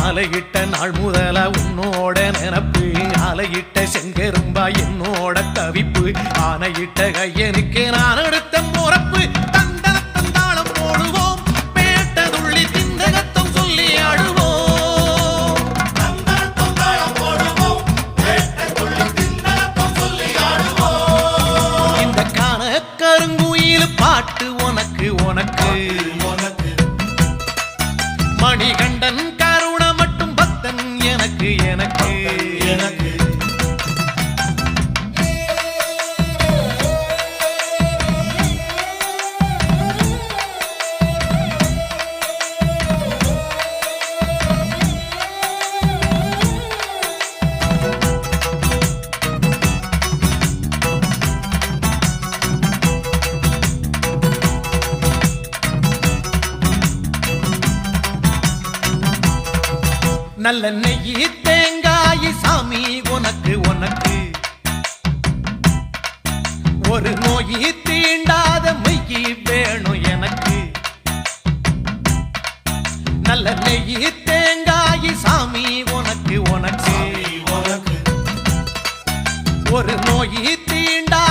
மாலையிட்ட நாள் முதல உன்னோட நினப்பு ஆலையிட்ட செங்கரும்பா என்னோட தவிப்பு ஆனையிட்ட கையனுக்கு நான் எடுத்த முறப்பு தந்தனத்தந்தாளம் போடுவோம் பேட்டதுள்ளி திந்தகத்தம் சொல்லி ஆடுவோம் இந்த காண கருங்குயில் பாட்டு உனக்கு உனக்கு மணிகண்டன் கருண மட்டும் பக்தன் எனக்கு எனக்கு எனக்கு நல்ல நெய்யி தேங்காய் சாமி உனக்கு உனக்கு ஒரு நோயி தீண்டாத மெய்யி வேணும் எனக்கு நல்ல நெய்யி தேங்காய் சாமி உனக்கு உனக்கு ஒரு நோயி தீண்டா